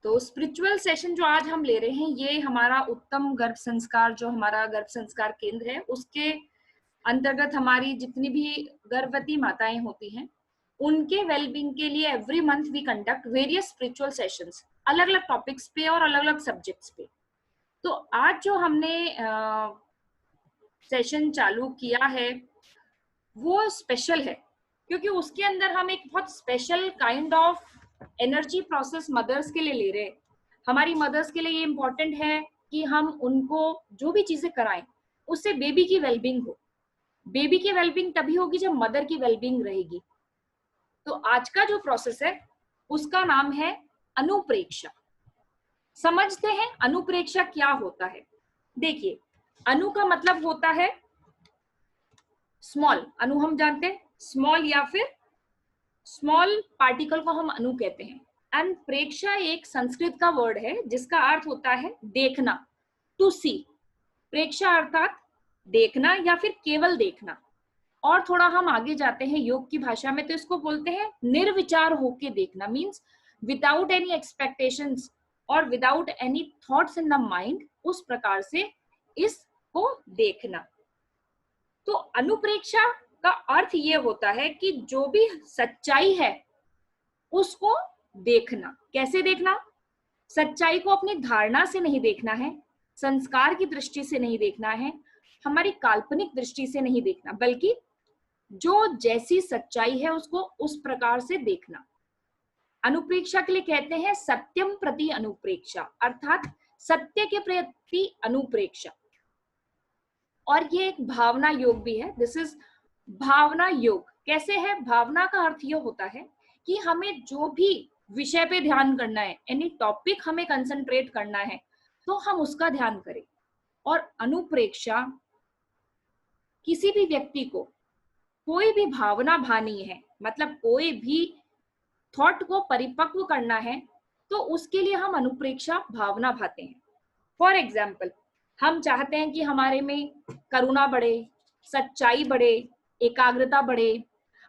तो spiritual session जो आज हम ले रहे हैं, ये हमारा उत्तम गर्भ संस्कार, जो हमारा गर्भ संस्कार केंद्र है, उसके अंतर्गत हमारी जितनी भी गर्भवती माताएं होती हैं, उनके वेलबींग के लिए every month we conduct various spiritual sessions, अलग अलग टॉपिक्स पे और अलग अलग सब्जेक्ट्स पे। तो आज जो हमने सेशन चालू किया है वो स्पेशल है, क्योंकि उसके अंदर हम एक बहुत special kind of energy process mothers के लिए ले रहे हैं। हमारी मदर्स के लिए ये इम्पोर्टेंट है कि हम उनको जो भी चीजें कराएं उससे बेबी की वेलबींग हो। बेबी की वेलबींग तभी होगी जब मदर की वेलबींग रहेगी। तो आज का जो प्रोसेस है उसका नाम है अनुप्रेक्षा। समझते हैं अनुप्रेक्षा क्या होता है। देखिए, अनु का मतलब होता है स्मॉल। अनु हम जानते हैं स्मॉल या फिर स्मॉल पार्टिकल को हम अनु कहते हैं। एंड प्रेक्षा एक संस्कृत का वर्ड है जिसका अर्थ होता है देखना, टू सी। प्रेक्षा अर्थात देखना या फिर केवल देखना। और थोड़ा हम आगे जाते हैं योग की भाषा में तो इसको बोलते हैं निर्विचार होके देखना, मीन्स विदाउट एनी एक्सपेक्टेशंस और without any thoughts in the mind, उस प्रकार से इसको देखना। तो अनुप्रेक्षा का अर्थ ये होता है कि जो भी सच्चाई है उसको देखना। कैसे देखना? सच्चाई को अपनी धारणा से नहीं देखना है, संस्कार की दृष्टि से नहीं देखना है, हमारी काल्पनिक दृष्टि से नहीं देखना, बल्कि जो जैसी सच्चाई है उसको उस प्रकार से देखना। अनुप्रेक्षा के लिए कहते हैं सत्यम प्रति अनुप्रेक्षा, अर्थात सत्य के प्रति अनुप्रेक्षा। और ये एक भावना योग भी है। दिस इज भावना योग। कैसे है? भावना का अर्थ ये होता है कि हमें जो भी विषय पे ध्यान करना है, एनी टॉपिक हमें कंसंट्रेट करना है, तो हम उसका ध्यान करें। और अनुप्रेक्षा किसी भी व्यक्ति को कोई भी भावना भानी है, मतलब कोई भी थॉट को परिपक्व करना है, तो उसके लिए हम अनुप्रेक्षा भावना भाते हैं। फॉर एग्जाम्पल, हम चाहते हैं कि हमारे में करुणा बढ़े, सच्चाई बढ़े, एकाग्रता बढ़े,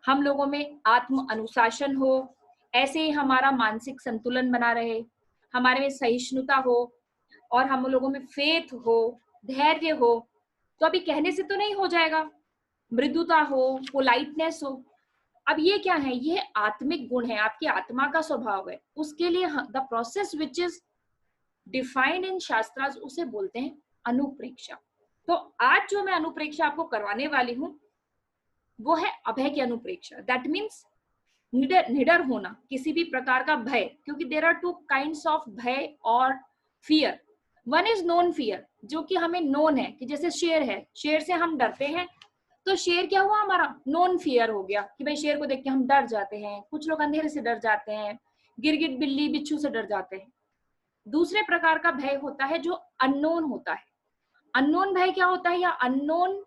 हम लोगों में आत्म अनुशासन हो, ऐसे ही हमारा मानसिक संतुलन बना रहे, हमारे में सहिष्णुता हो और हम लोगों में फेथ हो, धैर्य हो। तो अभी कहने से तो नहीं हो जाएगा। मृदुता हो, पोलाइटनेस हो। अब ये क्या है? ये आत्मिक गुण है, आपकी आत्मा का स्वभाव है। उसके लिए the process which is defined in shastras, उसे बोलते हैं अनुप्रेक्षा। तो आज जो मैं अनुप्रेक्षा आपको करवाने वाली हूँ वो है अभय की अनुप्रेक्षा। दैट मीन्स निडर होना, किसी भी प्रकार का भय, क्योंकि there are two kinds of भय और fear. One is known fear, जो कि हमें नोन है, कि जैसे शेर है, शेर से हम डरते हैं, तो शेर क्या हुआ? हमारा नोन फियर हो गया कि भाई शेर को देख के हम डर जाते हैं। कुछ लोग अंधेरे से डर जाते हैं, गिरगिट, बिल्ली, बिच्छू से डर जाते हैं। दूसरे प्रकार का भय होता है जो अननोन होता है। अननोन भय क्या होता है, या अननोन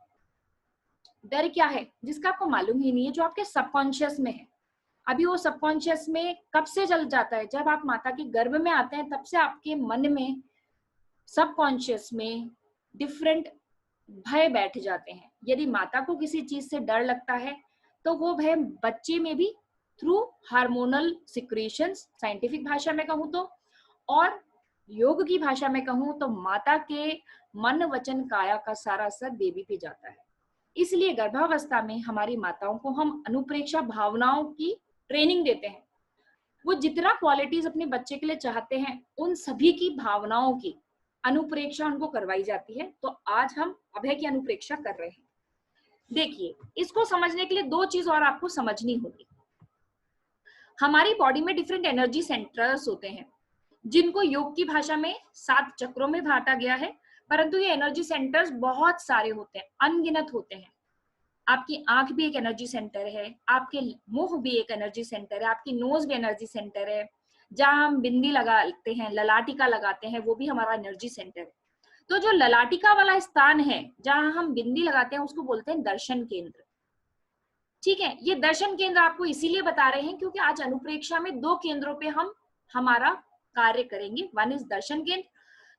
डर क्या है? जिसका आपको मालूम ही नहीं है, जो आपके सबकॉन्शियस में है। अभी वो सबकॉन्शियस में कब से चल जाता है? जब आप माता के गर्भ में आते हैं, तब से आपके मन में, सबकॉन्शियस में डिफरेंट भय बैठ जाते हैं। यदि माता को किसी चीज से डर लगता है तो वो भय बच्चे में भी थ्रू हार्मोनल सिक्रेशंस, साइंटिफिक भाषा में कहूँ तो, और योग की भाषा में कहूँ तो माता के मन वचन काया का सारा असर बेबी पे जाता है। इसलिए गर्भावस्था में हमारी माताओं को हम अनुप्रेक्षा भावनाओं की ट्रेनिंग देते हैं। वो जितना क्वालिटीज अपने बच्चे के लिए चाहते हैं, उन सभी की भावनाओं की अनुप्रेक्षा उनको करवाई जाती है। तो आज हम अभय की अनुप्रेक्षा कर रहे हैं। देखिए, इसको समझने के लिए दो चीज और आपको समझनी होगी। हमारी बॉडी में डिफरेंट एनर्जी सेंटर्स होते हैं, जिनको योग की भाषा में 7 चक्रों में बांटा गया है। परंतु ये एनर्जी सेंटर्स बहुत सारे होते हैं, अनगिनत होते हैं। आपकी आंख भी एक एनर्जी सेंटर है, आपके मुंह भी एक एनर्जी सेंटर है, आपकी नोज भी एनर्जी सेंटर है, जहां हम बिंदी लगाते हैं, ललाटिका लगाते हैं, वो भी हमारा एनर्जी सेंटर है। तो जो ललाटिका वाला स्थान है जहां हम बिंदी लगाते हैं, उसको बोलते हैं दर्शन केंद्र। ठीक है, ये दर्शन केंद्र आपको इसीलिए बता रहे हैं क्योंकि आज अनुप्रेक्षा में 2 केंद्रों पे हम हमारा कार्य करेंगे। वन इज दर्शन केंद्र,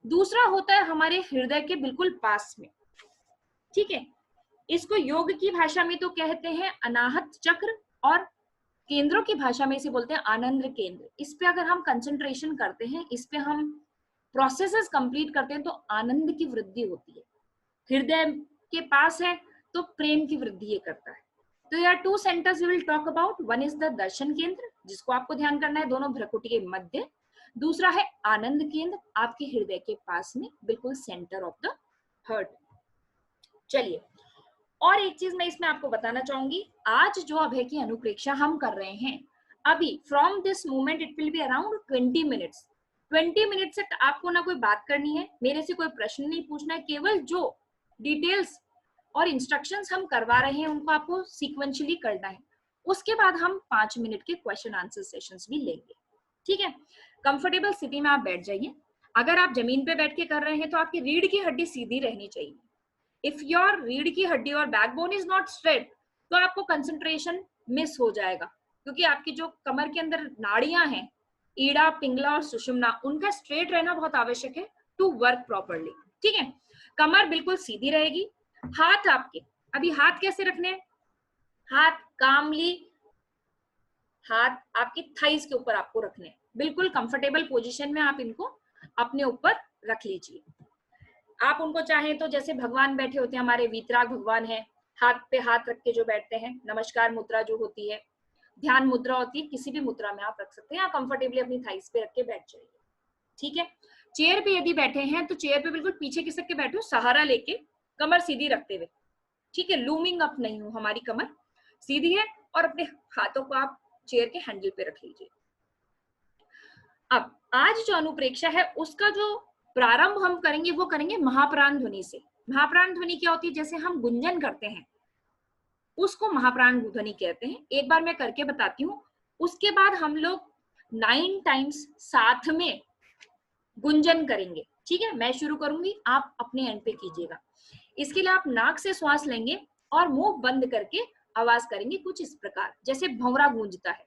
दूसरा होता है हमारे हृदय के बिल्कुल पास में। ठीक है, इसको योग की भाषा में तो कहते हैं अनाहत चक्र और केंद्रों की भाषा में इसे बोलते हैं आनंद केंद्र। इस पे अगर हम कंसंट्रेशन करते हैं, इस पे हम प्रोसेसेस कंप्लीट करते हैं, तो आनंद की वृद्धि होती है। हृदय के पास है तो प्रेम की वृद्धि ये करता है। तो यार 2 centres we will talk about. One is the darshan kendra, जिसको आपको ध्यान करना है दोनों भ्रुकुटी के मध्य। दूसरा है आनंद केंद्र, आपके हृदय के पास में, बिल्कुल सेंटर ऑफ द हार्ट। चलिए, और एक चीज मैं इसमें आपको बताना चाहूंगी, आज जो अभय की अनुप्रेक्षा हम कर रहे हैं, अभी from this moment it will be around 20 minutes. 20 minute से आपको ना कोई बात करनी है, मेरे से कोई प्रश्न नहीं पूछना है, केवल जो डिटेल्स और इंस्ट्रक्शंस हम करवा रहे हैं उनको आपको सीक्वेंशियली करना है। उसके बाद हम 5 मिनट के क्वेश्चन आंसर सेशंस भी लेंगे। ठीक है, कंफर्टेबल स्थिति में आप बैठ जाइए। अगर आप जमीन पे बैठ के कर रहे हैं तो आपकी रीढ़ की हड्डी सीधी रहनी चाहिए। इफ योर रीढ़ की हड्डी और बैकबोन इज नॉट स्ट्रेट, तो आपको कंसंट्रेशन मिस हो जाएगा, क्योंकि आपकी जो कमर के अंदर नाड़ियां हैं, ईड़ा, पिंगला और सुषुम्ना, उनका स्ट्रेट रहना बहुत आवश्यक है टू वर्क प्रॉपरली। ठीक है, कमर बिल्कुल सीधी रहेगी। हाथ आपके, अभी हाथ कैसे रखने हैं, हाथ कामली, हाथ आपकी थाइस के ऊपर आपको रखने हैं, बिल्कुल कंफर्टेबल पोजीशन में आप इनको अपने ऊपर रख लीजिए। आप उनको चाहें तो जैसे भगवान बैठे होते हैं, हमारे वीतराग भगवान है, हाथ पे हाथ रख के जो बैठते हैं, नमस्कार मुद्रा जो होती है, ध्यान मुद्रा होती है, किसी भी मुद्रा में आप रख सकते हैं, या कंफर्टेबली अपनी थाइस पे रख के बैठ जाइए। ठीक है, चेयर पे यदि बैठे हैं तो चेयर पे बिल्कुल पीछे खिसक के बैठो, सहारा लेके, कमर सीधी रखते हुए। ठीक है, लूमिंग अप नहीं हो, हमारी कमर सीधी है, और अपने हाथों को आप चेयर के हैंडल पे रख लीजिए। अब आज जो अनुप्रेक्षा है उसका जो प्रारंभ हम करेंगे वो करेंगे महाप्राण ध्वनि से। महाप्राण ध्वनि क्या होती है, जैसे हम गुंजन करते हैं उसको महाप्राण ध्वनि कहते हैं। एक बार मैं करके बताती हूँ, उसके बाद हम लोग 9 टाइम्स साथ में गुंजन करेंगे। ठीक है, मैं शुरू करूंगी, आप अपने एंड पे कीजिएगा। इसके लिए आप नाक से श्वास लेंगे और मुंह बंद करके आवाज करेंगे कुछ इस प्रकार, जैसे भंवरा गूंजता है।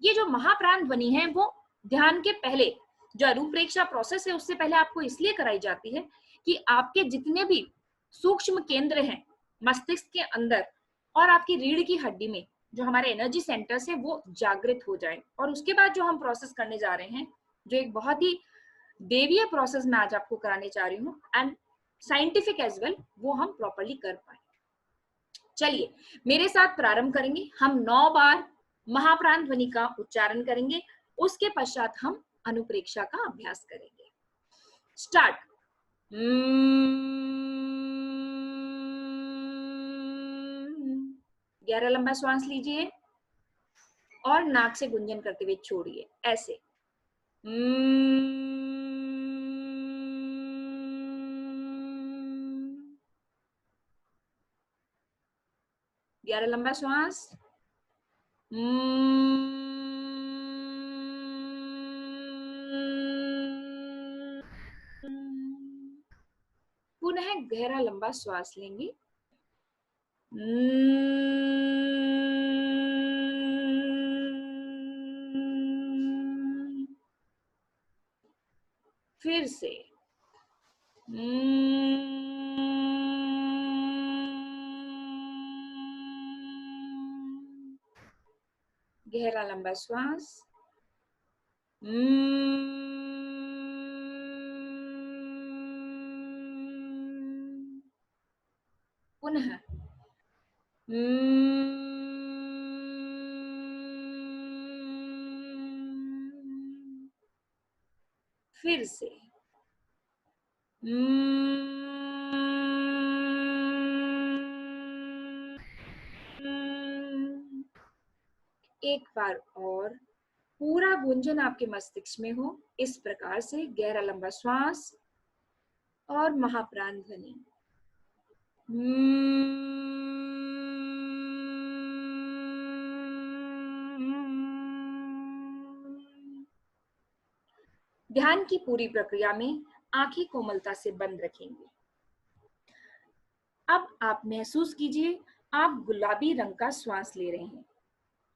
ये जो महाप्राण ध्वनि है वो ध्यान के पहले, जो अनुप्रेक्षा प्रोसेस है उससे पहले आपको इसलिए कराई जाती है कि आपके जितने भी सूक्ष्म केंद्र हैं मस्तिष्क के अंदर और आपकी रीढ़ की हड्डी में, जो हमारे एनर्जी सेंटर्स है, वो जागृत हो जाए। और उसके बाद जो हम प्रोसेस करने जा रहे हैं, जो एक बहुत ही देवीय प्रोसेस मैं आज आपको कराने जा रही हूँ, एंड साइंटिफिक एज वेल, वो हम प्रॉपरली कर पाए। चलिए, मेरे साथ प्रारंभ करेंगे। हम 9 बार महाप्राण ध्वनि का उच्चारण करेंगे, उसके पश्चात हम अनुप्रेक्षा का अभ्यास करेंगे। स्टार्ट। गहरा लंबा श्वास लीजिए और नाक से गुंजन करते हुए छोड़िए, ऐसे। गहरा लंबा श्वास। पुनः गहरा लंबा श्वास लेंगे। फिर से गहरा लंबा श्वास। पुनः फिर से एक बार और पूरा गुंजन आपके मस्तिष्क में हो, इस प्रकार से गहरा लंबा श्वास और महाप्राण ध्वनि। ध्यान की पूरी प्रक्रिया में आंखें कोमलता से बंद रखेंगे। अब आप महसूस कीजिए, आप गुलाबी रंग का श्वास ले रहे हैं।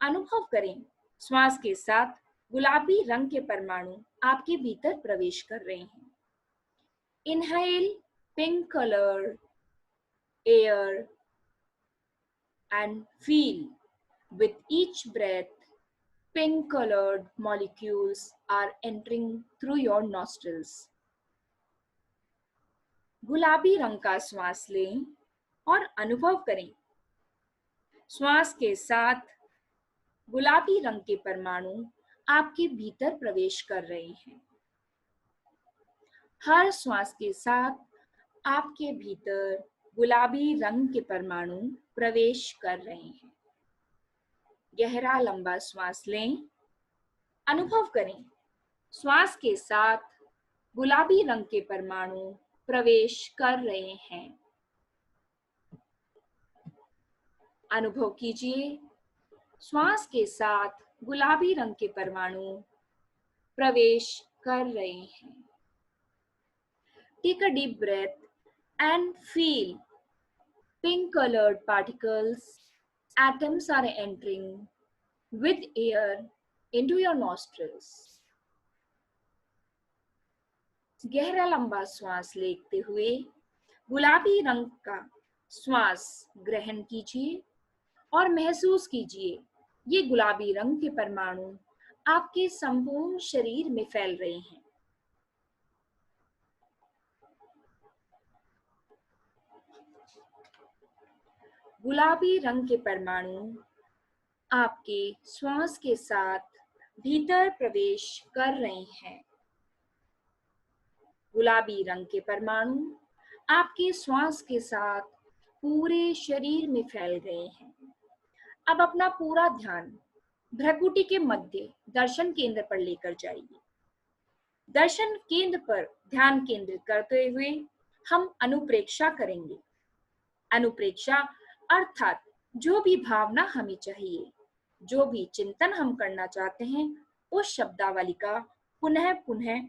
अनुभव करें, श्वास के साथ गुलाबी रंग के परमाणु आपके भीतर प्रवेश कर रहे हैं। Inhale pink colored air and feel with each breath pink colored molecules are entering through your nostrils. गुलाबी रंग का श्वास लें और अनुभव करें। श्वास के साथ गुलाबी रंग के परमाणु आपके भीतर प्रवेश कर रहे हैं। हर श्वास के साथ आपके भीतर गुलाबी रंग के परमाणु प्रवेश कर रहे हैं। गहरा लंबा श्वास लें, अनुभव करें। श्वास के साथ गुलाबी रंग के परमाणु प्रवेश कर रहे हैं। अनुभव कीजिए, श्वास के साथ गुलाबी रंग के परमाणु प्रवेश कर रहे हैं। Take a deep breath and feel pink colored particles, atoms are entering with air into your nostrils. गहरा लंबा श्वास लेते हुए गुलाबी रंग का श्वास ग्रहण कीजिए और महसूस कीजिए ये गुलाबी रंग के परमाणु आपके संपूर्ण शरीर में फैल रहे हैं। गुलाबी रंग के परमाणु आपके श्वास के साथ भीतर प्रवेश कर रहे हैं। गुलाबी रंग के परमाणु आपके श्वास के साथ पूरे शरीर में फैल गए हैं। अब अपना पूरा ध्यान भ्रुकुटी के मध्य दर्शन केंद्र पर लेकर जाइए। दर्शन केंद्र पर ध्यान केंद्रित करते हुए हम अनुप्रेक्षा करेंगे। अनुप्रेक्षा अर्थात जो भी भावना हमें चाहिए, जो भी चिंतन हम करना चाहते हैं, उस शब्दावली का पुनः पुनः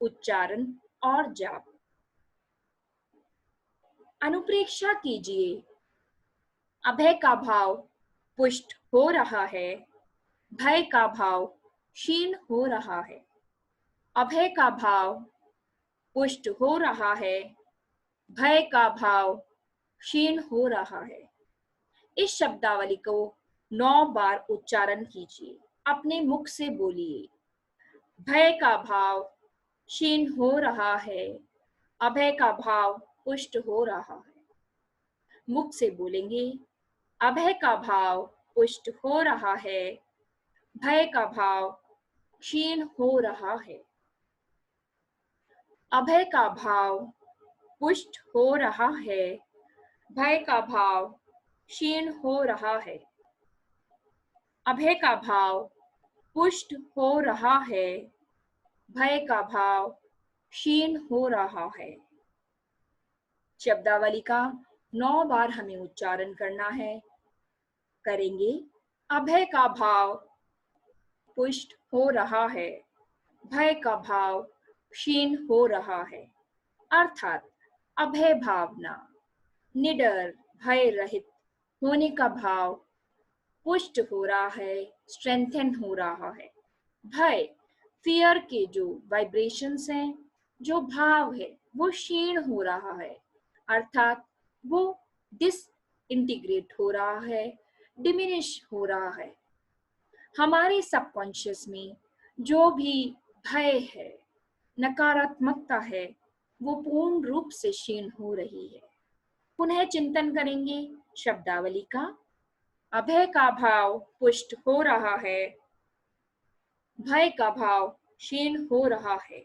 उच्चारण और जाप। अनुप्रेक्षा कीजिए। अभय का भाव पुष्ट हो रहा है, भय का भाव क्षीण हो रहा है। अभय का भाव पुष्ट हो रहा है, भय का भाव क्षीण हो रहा है। इस शब्दावली को 9 बार उच्चारण कीजिए। अपने मुख से बोलिए। भय का भाव क्षीण हो रहा है, अभय का भाव पुष्ट हो रहा है। मुख से बोलेंगे, अभय का भाव पुष्ट हो रहा है, भय का भाव क्षीण हो रहा है। अभय का भाव पुष्ट हो रहा है, भय का भाव क्षीण हो रहा है। अभय का भाव पुष्ट हो रहा है, भय का भाव क्षीण हो रहा है। शब्दावली का 9 बार हमें उच्चारण करना है। करेंगे। अभय का भाव पुष्ट हो रहा है, भय का भाव क्षीण हो रहा है। अर्थात अभय भावना, निडर भय रहित होने का भाव पुष्ट हो रहा है, स्ट्रेंथन हो रहा है। भय, फियर के जो वाइब्रेशंस हैं, जो भाव है, वो क्षीण हो रहा है, अर्थात वो डिसइंटीग्रेट हो रहा है, डिमिनिश हो रहा है। हमारे सबकॉन्शियस में जो भी भय है, नकारात्मकता है, वो पूर्ण रूप से क्षीण हो रही है। पुनः चिंतन करेंगे शब्दावली का। अभय का भाव पुष्ट हो रहा है, भय का भाव क्षीण हो रहा है।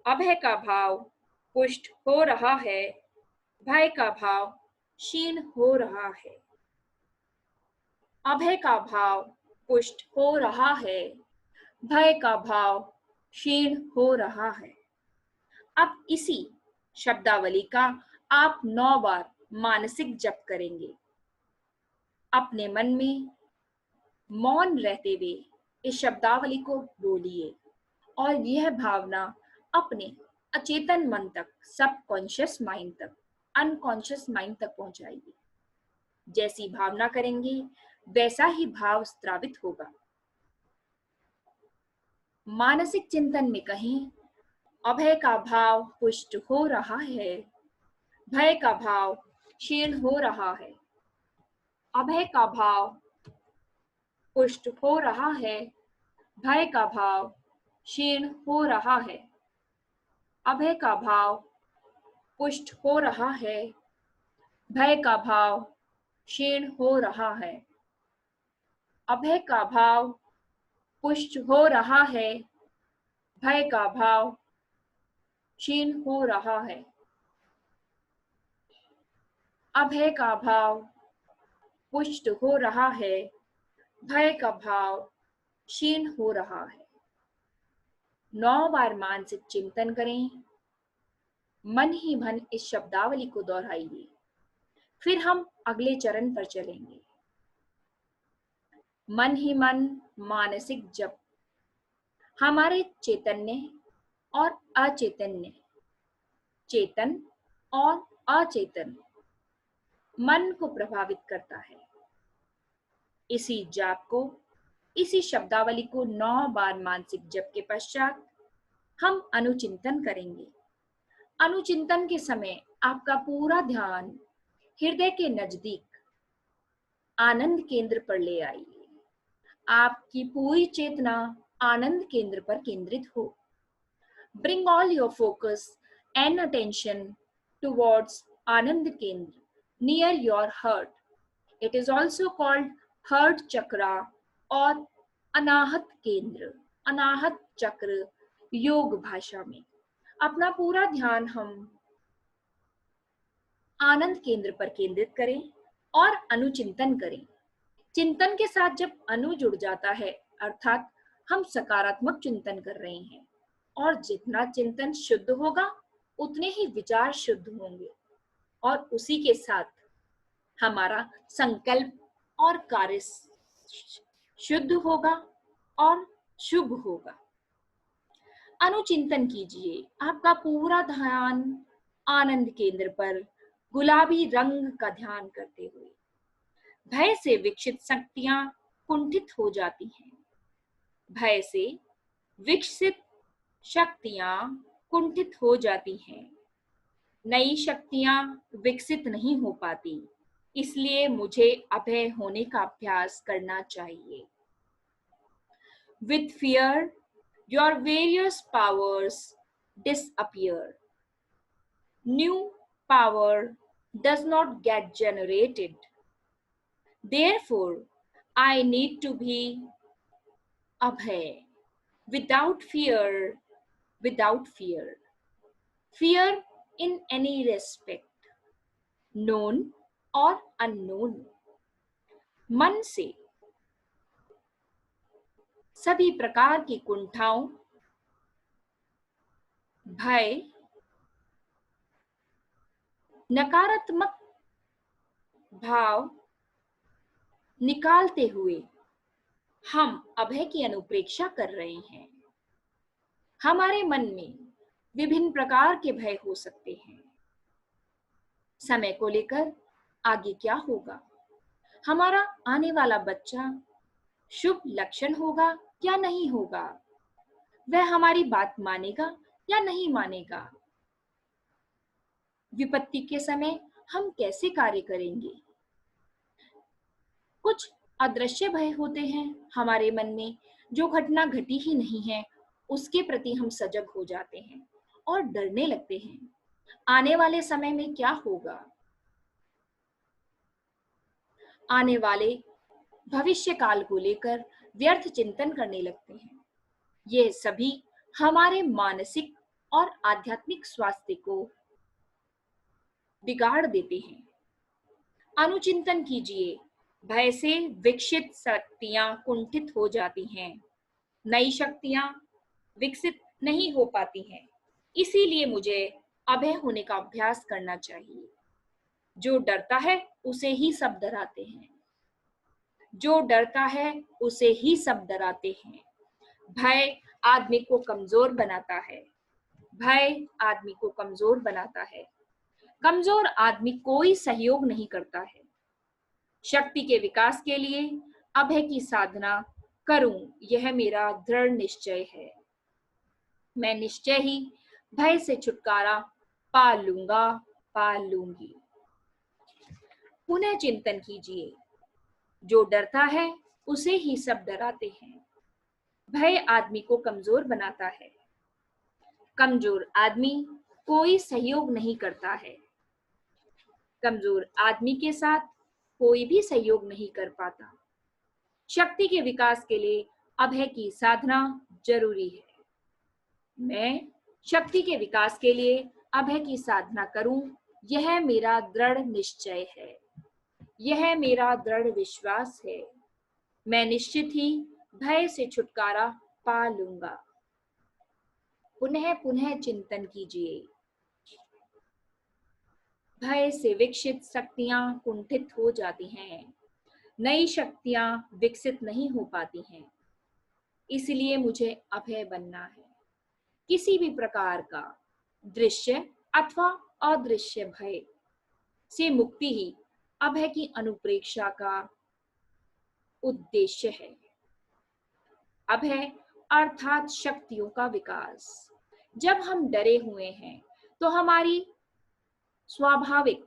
अभय का भाव पुष्ट हो रहा है, भय का भाव क्षीण हो रहा है। अभय का भाव पुष्ट हो रहा है, भय का भाव क्षीण हो रहा है। अब इसी शब्दावली का आप 9 बार मानसिक जप करेंगे। अपने मन में मौन रहते हुए इस शब्दावली को बोलिए और यह भावना अपने अचेतन मन तक, सबकॉन्शियस माइंड तक, अनकॉन्शियस माइंड तक पहुंचाइए। जैसी भावना करेंगे वैसा ही भाव स्त्रावित होगा। मानसिक चिंतन में कहें, अभय का भाव पुष्ट हो रहा है, भय का भाव क्षीण हो रहा है। अभय का भाव पुष्ट हो रहा है, भय का भाव क्षीण हो रहा है। अभय का भाव पुष्ट हो रहा है, भय का भाव क्षीण हो रहा है। अभय का भाव पुष्ट हो रहा है, भय का भाव क्षीण हो रहा है। अभय का भाव पुष्ट हो रहा है, भय का भाव क्षीण हो रहा है। 9 बार मानसिक चिंतन करें। मन ही मन इस शब्दावली को दोहराइए। फिर हम अगले चरण पर चलेंगे। मन ही मन मानसिक जप हमारे चैतन्य और अचैतन्य, चेतन और अचेतन मन को प्रभावित करता है। इसी जाप को, इसी शब्दावली को 9 बार मानसिक जप के पश्चात हम अनुचिंतन करेंगे। अनुचिंतन के समय आपका पूरा ध्यान हृदय के नजदीक आनंद केंद्र पर ले आइए। आपकी पूरी चेतना आनंद केंद्र पर केंद्रित हो। Bring all your focus and attention towards आनंद केंद्र near your heart. It is also called heart chakra और अनाहत केंद्र, अनाहत चक्र योग भाषा में। अपना पूरा ध्यान हम आनंद केंद्र पर केंद्रित करें और अनुचिंतन करें। चिंतन के साथ जब अनु जुड़ जाता है, अर्थात हम सकारात्मक चिंतन कर रहे हैं, और जितना चिंतन शुद्ध होगा उतने ही विचार शुद्ध होंगे, और उसी के साथ हमारा संकल्प और कार्य शुद्ध होगा और शुभ होगा। अनुचिंतन कीजिए। आपका पूरा ध्यान आनंद केंद्र पर गुलाबी रंग का ध्यान करते हुए। भय से विकसित शक्तियां कुंठित हो जाती हैं। भय से विकसित शक्तियां कुंठित हो जाती हैं। नई शक्तियां विकसित नहीं हो पाती, इसलिए मुझे अभय होने का अभ्यास करना चाहिए। With fear, your various powers disappear. New power does not get generated. Therefore, I need to be abhay, without fear, without fear. Fear in any respect, known or unknown. मन से सभी प्रकार की कुंठाओं, भय, नकारात्मक भाव निकालते हुए हम अभय की अनुप्रेक्षा कर रहे हैं। हमारे मन में विभिन्न प्रकार के भय हो सकते हैं। समय को लेकर आगे क्या होगा, हमारा आने वाला बच्चा शुभ लक्षण होगा या नहीं होगा, वह हमारी बात मानेगा या नहीं मानेगा, विपत्ति के समय हम कैसे कार्य करेंगे। कुछ अदृश्य भय होते हैं हमारे मन में, जो घटना घटी ही नहीं है उसके प्रति हम सजग हो जाते हैं और डरने लगते हैं। आने वाले समय में क्या होगा, आने वाले भविष्य काल को लेकर व्यर्थ चिंतन करने लगते हैं। ये सभी हमारे मानसिक और आध्यात्मिक स्वास्थ्य को बिगाड़ देते हैं। अनुचिंतन कीजिए। भय से विकसित शक्तियां कुंठित हो जाती हैं, नई शक्तियां विकसित नहीं हो पाती हैं, इसीलिए मुझे अभय होने का अभ्यास करना चाहिए। जो डरता है उसे ही सब डराते हैं, जो डरता है उसे ही सब डराते हैं। भय आदमी को कमजोर बनाता है, भय आदमी को कमजोर बनाता है। कमजोर आदमी कोई सहयोग नहीं करता है। शक्ति के विकास के लिए अभय की साधना करूं, यह मेरा दृढ़ निश्चय है। मैं निश्चय ही भय से छुटकारा पा लूंगा, पा लूंगी। पुनः चिंतन कीजिए, जो डरता है उसे ही सब डराते हैं। भय आदमी को कमजोर बनाता है। कमजोर आदमी कोई सहयोग नहीं करता है। कमजोर आदमी के साथ कोई भी सहयोग नहीं कर पाता। शक्ति के विकास के लिए अभय की साधना जरूरी है। मैं शक्ति के विकास के लिए अभय की साधना करूं, यह मेरा दृढ़ निश्चय है, यह मेरा दृढ़ विश्वास है। मैं निश्चित ही भय से छुटकारा पा लूंगा। पुनः पुनः चिंतन कीजिए। भय से विकसित शक्तियां कुंठित हो जाती हैं, नई शक्तियां विकसित नहीं हो पाती हैं। इसलिए मुझे अभय बनना है। किसी भी प्रकार का दृश्य अथवा अदृश्य भय से मुक्ति ही अभय की अनुप्रेक्षा का उद्देश्य है। अभय अर्थात शक्तियों का विकास। जब हम डरे हुए हैं तो हमारी स्वाभाविक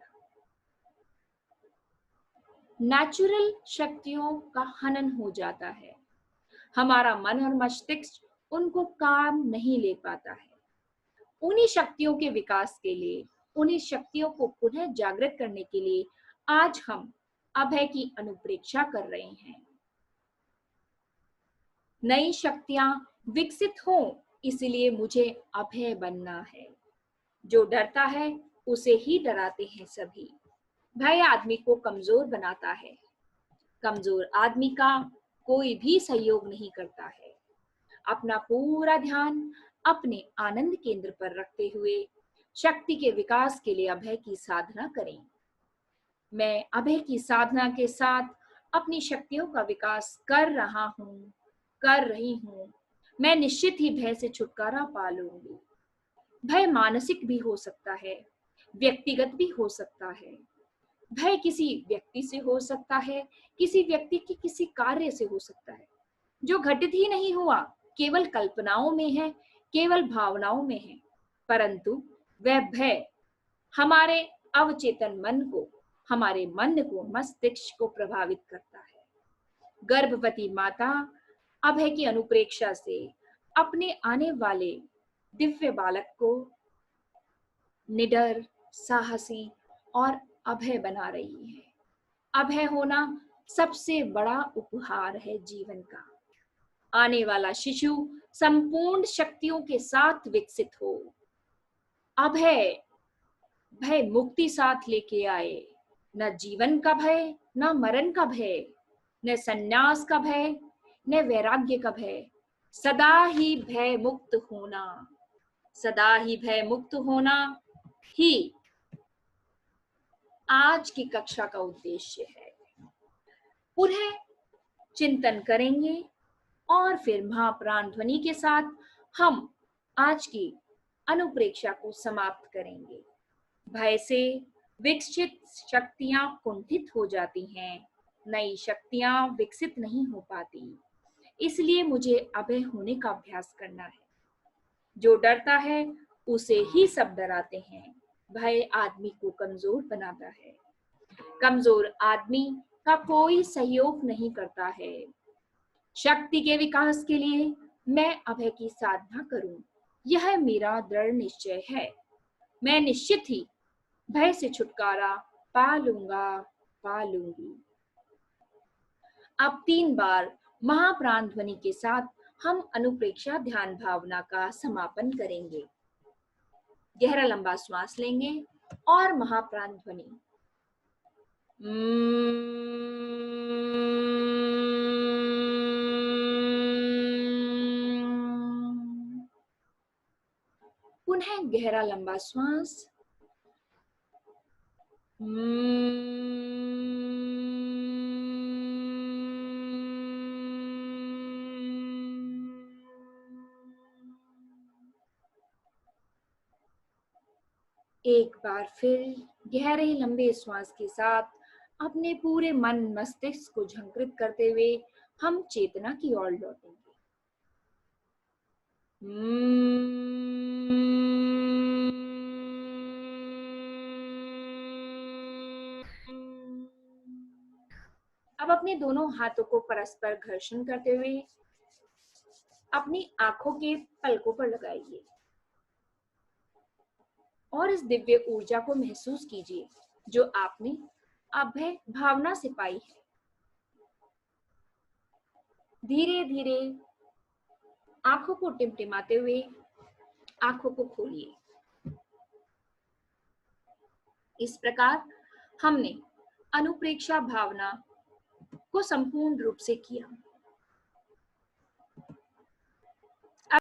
नेचुरल शक्तियों का हनन हो जाता है। हमारा मन और मस्तिष्क उनको काम नहीं ले पाता है। उन्हीं शक्तियों के विकास के लिए, उन्हीं शक्तियों को पुनः जागृत करने के लिए आज हम अभय की अनुप्रेक्षा कर रहे हैं। नई शक्तियां विकसित हों, इसलिए मुझे अभय बनना है। जो डरता है उसे ही डराते हैं सभी। भय आदमी को कमजोर बनाता है। कमजोर आदमी का कोई भी सहयोग नहीं करता है। अपना पूरा ध्यान अपने आनंद केंद्र पर रखते हुए शक्ति के विकास के लिए अभय की साधना करें। मैं अभय की साधना के साथ अपनी शक्तियों का विकास कर रहा हूँ, कर रही हूँ। मैं निश्चित ही भय से छुटकारा पा लूंगी। भय मानसिक भी हो सकता है, व्यक्तिगत भी हो सकता है। भय किसी व्यक्ति से हो सकता है, किसी व्यक्ति के किसी कार्य से हो सकता है जो घटित ही नहीं हुआ, केवल कल्पनाओं में है, केवल भावनाओं में है। परंतु वह भय हमारे अवचेतन मन को, हमारे मन को, मस्तिष्क को प्रभावित करता है। गर्भवती माता अभय की अनुप्रेक्षा से अपने आने वाले दिव्य बालक को निडर, साहसी और अभय बना रही है। अभय होना सबसे बड़ा उपहार है जीवन का। आने वाला शिशु संपूर्ण शक्तियों के साथ विकसित हो। अभय भय मुक्ति साथ लेके आए। न जीवन का भय, न मरण का भय, न संन्यास का भय, न वैराग्य का भय। सदा ही भय मुक्त होना, सदा ही भय मुक्त होना ही आज की कक्षा का उद्देश्य है। पुनः चिंतन करेंगे और फिर महाप्राण ध्वनि के साथ हम आज की अनुप्रेक्षा को समाप्त करेंगे। भय से विकसित शक्तियां कुंठित हो जाती हैं, नई शक्तियां विकसित नहीं हो पाती। इसलिए मुझे अभय होने का अभ्यास करना है। जो डरता है उसे ही सब डराते हैं। भय आदमी को कमजोर बनाता है। कमजोर आदमी का कोई सहयोग नहीं करता है। शक्ति के विकास के लिए मैं अभय की साधना करूं, यह मेरा दृढ़ निश्चय है। मैं निश्चित ही भय से छुटकारा पा लूंगा, पा लूंगी। अब 3 बार महाप्राण ध्वनि के साथ हम अनुप्रेक्षा ध्यान भावना का समापन करेंगे। गहरा लंबा श्वास लेंगे और महाप्राण ध्वनि पुनः गहरा लंबा श्वास। एक बार फिर गहरे लंबे श्वास के साथ अपने पूरे मन मस्तिष्क को झंकृत करते हुए हम चेतना की ओर लौटेंगे। अब अपने दोनों हाथों को परस्पर घर्षण करते हुए अपनी आंखों के पलकों पर लगाइए और इस दिव्य ऊर्जा को महसूस कीजिए जो आपने अभय भावना से पाई है। धीरे धीरे आंखों को टिमटिमाते हुए आंखों को खोलिए। इस प्रकार हमने अनुप्रेक्षा भावना को संपूर्ण रूप से किया।